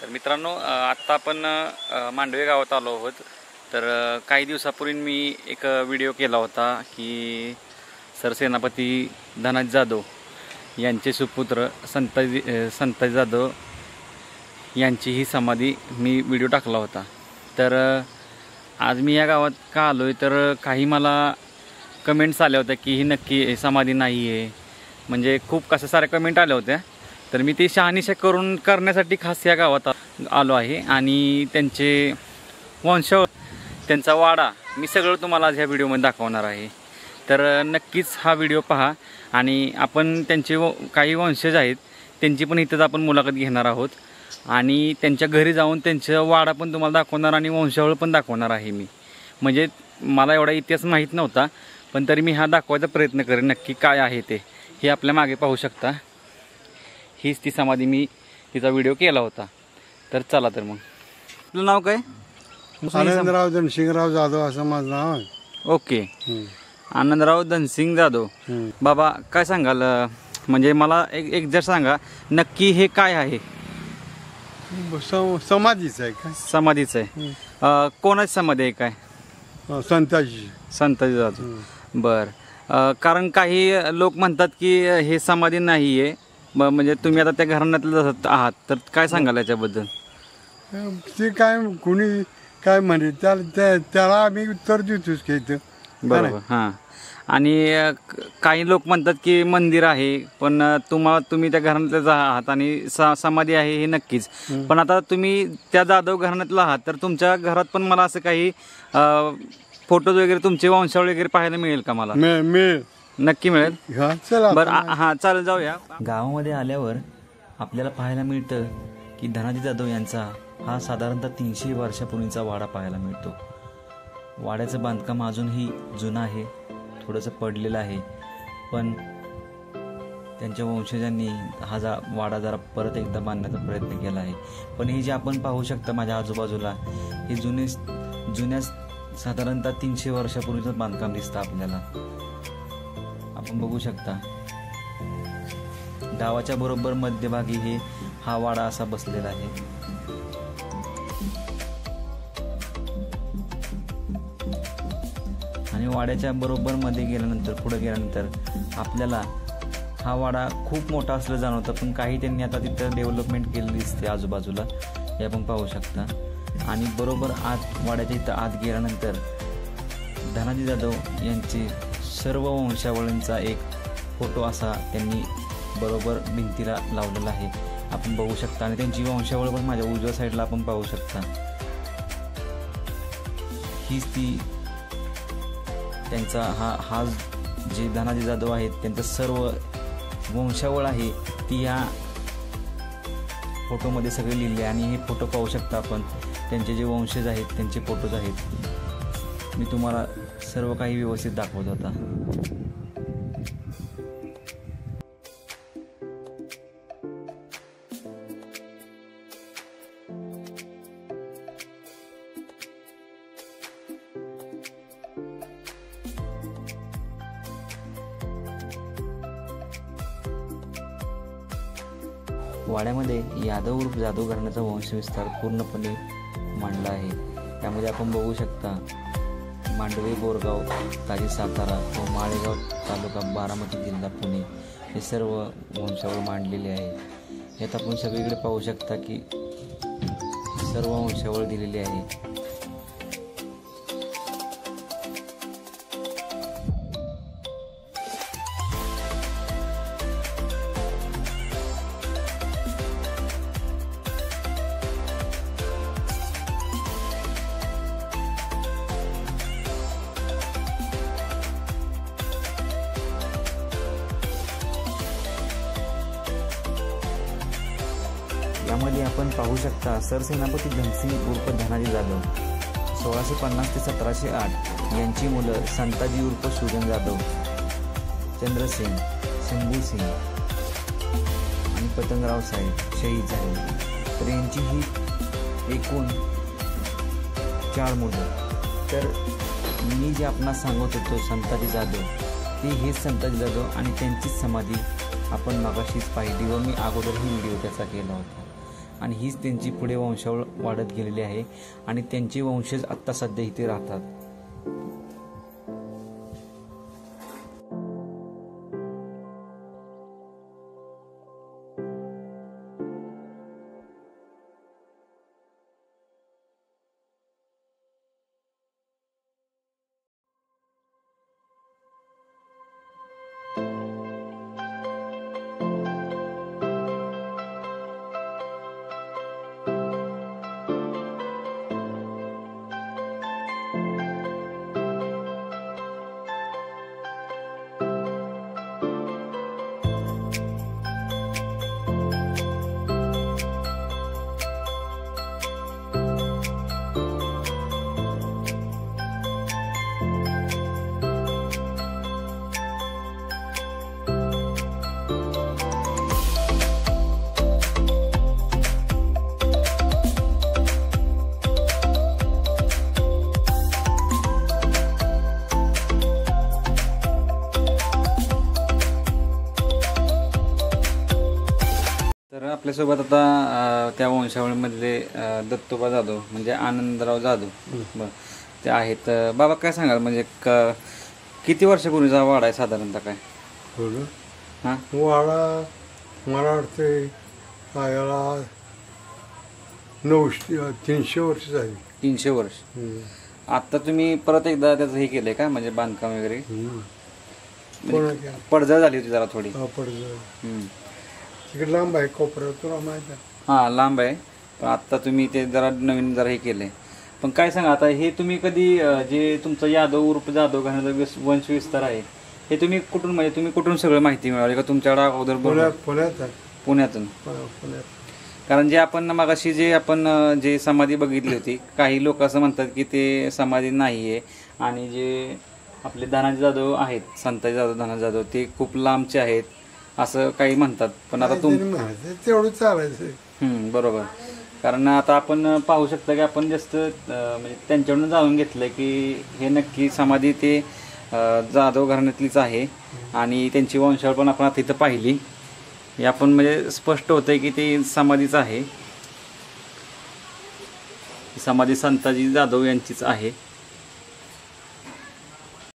तर मित्रांनो आत्ता आपण मांडवे गावात आलो आहोत। तर काही दिवसापूर्वी मी एक व्हिडिओ केला होता की सरसेनापती धनाजी जाधव यांचे सुपुत्र संताजी जाधव यांची ही समाधी मी व्हिडिओ टाकला होता। तर आज मी या गावात का आलोय तर काही मला कमेंट्स आल्या होत्या की ही नक्की समाधी नाही आहे, म्हणजे खूप कशा साऱ्या कमेंट आल्या होत्या। तर मी ती शहानिशा करण्यासाठी खास या गावात आलो आहे आणि त्यांचे वंशावळ, त्यांचा वाडा मी सगळं तुम्हाला आज ह्या व्हिडिओमध्ये दाखवणार आहे। तर नक्कीच हा व्हिडिओ पहा आणि आपण त्यांचे काही वंशज आहेत त्यांची पण इथंच आपण मुलाखत घेणार आहोत आणि त्यांच्या घरी जाऊन त्यांचा वाडा पण तुम्हाला दाखवणार आणि वंशावळ पण दाखवणार आहे मी। म्हणजे मला एवढा इतिहास माहीत नव्हता, पण तरी मी हा दाखवायचा प्रयत्न करेन नक्की काय आहे ते। हे आपल्या मागे पाहू शकता, हीच ती समाधी, मी तिचा व्हिडिओ केला होता। तर चला, तर मग आपलं नाव काय? आनंदराव धनसिंगराव जाधव असं माझं नाव आहे। ओके, आनंदराव धनसिंग जाधव। बाबा काय सांगाल, म्हणजे मला एक जर सांगा नक्की हे काय आहे? समाधीच आहे काय? समाधीच आहे। कोणाची समाधी आहे काय? संताजी जाधव। बर, कारण काही लोक म्हणतात की हे समाधी नाही आहे, म्हणजे तुम्ही आता त्या घराण्यातलं आहात, तर काय सांगाल याच्याबद्दल? ते काय कुणी काय म्हणे त्याला आम्ही उत्तर देतोच की इथं। बरोबर, हां। आणि काही लोक म्हणतात की मंदिर आहे, पण तुम्ही त्या घराण्यातलेच आहात आणि समाधी आहे हे नक्कीच। पण आता तुम्ही त्या जाधव घराण्यातला आहात, तर तुमच्या घरात पण मला असं काही फोटोज वगैरे तुमचे वंशावळ वगैरे पाहायला मिळेल का मला? मिळेल, नक्की मिळेल। बरं, हां, चालेल, जाऊया। गावामध्ये आल्यावर आपल्याला पाहायला मिळतं की धनाजी जाधव यांचा हा साधारणतः 300 वर्षापूर्वीचा वाडा पाहायला मिळतो। वाड्याचं बांधकाम अजूनही जुनं आहे, थोडंसं पडलेलं आहे, पण त्यांच्या वंशजांनी हा वाडा जरा परत एकदा बांधण्याचा प्रयत्न केला आहे। पण हे जे आपण पाहू शकता माझ्या आजूबाजूला, हे जुन्या साधारणतः 300 वर्षापूर्वीचं बांधकाम दिसतं आपल्याला। आपण बघू शकता गावाच्या बरोबर मध्यभागी हा वाडा असा बसलेला आहे। आणि वाड्याच्या बरोबर मध्ये गेल्यानंतर, पुढे गेल्यानंतर आपल्याला हा वाडा खूप मोठा असलं जाणवतं, पण काही त्यांनी आता तिथं डेव्हलपमेंट केलेली दिसते आजूबाजूला, हे आपण पाहू शकता। आणि बरोबर वाड्याच्या इथं आत गेल्यानंतर धनाजी जाधव यांची सर्व वंशावळींचा एक फोटो असा त्यांनी बरोबर भिंतीला लावलेला आहे, आपण बघू शकता। आणि त्यांची वंशावळ पण माझ्या उजव्या साईडला आपण पाहू शकता। हीच ती त्यांचा हा जे धनाजी जाधव आहेत त्यांचं सर्व वंशावळ आहे ती या फोटोमध्ये सगळे लिहिले आहे। आणि हे फोटो पाहू शकता आपण, त्यांचे जे वंशज आहेत त्यांचे फोटोज आहेत। मी तुम्हाला सर्व काही व्यवस्थित दाखवत होता। वाड्यामध्ये यादव उर्फ जाधव घराण्याचा वंशविस्तार पूर्णपणे मांडला आहे। त्यामध्ये आपण बघू शकता मांडवे, बोरगाव, ताजी, सातारा व माळेगाव तालुका, बारामती जिल्हा, पुणे हे सर्व वंशावळ मांडलेले आहे। यात आपण सगळीकडे पाहू शकता की सर्व वंशावळ दिलेली आहे। यामध्ये आपण पाहू शकता सरसेनापती धनसिंग उर्फ धनाजी जाधव 1650 ते 1708 यांची मुलं संताजी उर्फ सुजन जाधव, चंद्रसेन, शंभूसिंग आणि पतंगराव साहेब शहीद झाले। तर यांची ही एकूण 4 मुलं। तर मी जे आपणास सांगत होतो संताजी जाधव, ते हेच संताजी जाधव आणि त्यांचीच समाधी आपण मगाशीच पाहिली व मी अगोदरही व्हिडिओ त्याचा केला होता। आणि हीच त्यांची पुढे वंशावळ वाढत गेलेली आहे आणि त्यांचे वंशज आत्ता सध्या इथे राहतात. तर आपल्यासोबत आता त्या वंशावळीमधले दत्तोबा जाधव म्हणजे आनंदराव जाधव बरं ते आहेत. बाबा काय सांगाल म्हणजे किती वर्षापूर्वीचा वाडा आहे साधारणतः काय? हां वाडा मला वाटते याला 300 वर्ष झाली. 300 वर्ष. आत्ता तुम्ही परत एकदा त्याचं हे केलंय का म्हणजे बांधकाम वगैरे? पडझड झाली होती जरा थोडी. तिकडे लांब आहे कोपऱ्यात तुला माहिती आहे. हां लांब आहे पण आत्ता तुम्ही ते जरा नवीन जरा हे केलंय. पण काय सांगा आता हे तुम्ही कधी जे तुमचं यादव उर्फ जाधव घराण्याचा वंश विस्तार आहे हे तुम्ही कुठून म्हणजे तुम्ही कुठून सगळं माहिती मिळाली का तुमच्याकडे अगोदर? पुण्यातून. कारण जे आपण मगाशी जे आपण जे समाधी बघितली होती काही लोक असं म्हणतात की ते समाधी नाही आहे आणि जे आपले धनाजी जाधव आहेत संताजी जाधव धनाजी जाधव ते खूप लांबचे आहेत असं काही म्हणतात. पण आता तेवढं चालायचं. बरोबर. कारण आता आपण पाहू शकता की आपण जास्त म्हणजे त्यांच्याकडून जाणून घेतलं की हे नक्की समाधी ते जाधव घराण्यातलीच आहे आणि त्यांची वंशावळ पण आपण आता इथं पाहिली. हे आपण म्हणजे स्पष्ट होतंय की ते समाधीच आहे. समाधी संताजी जाधव यांचीच आहे.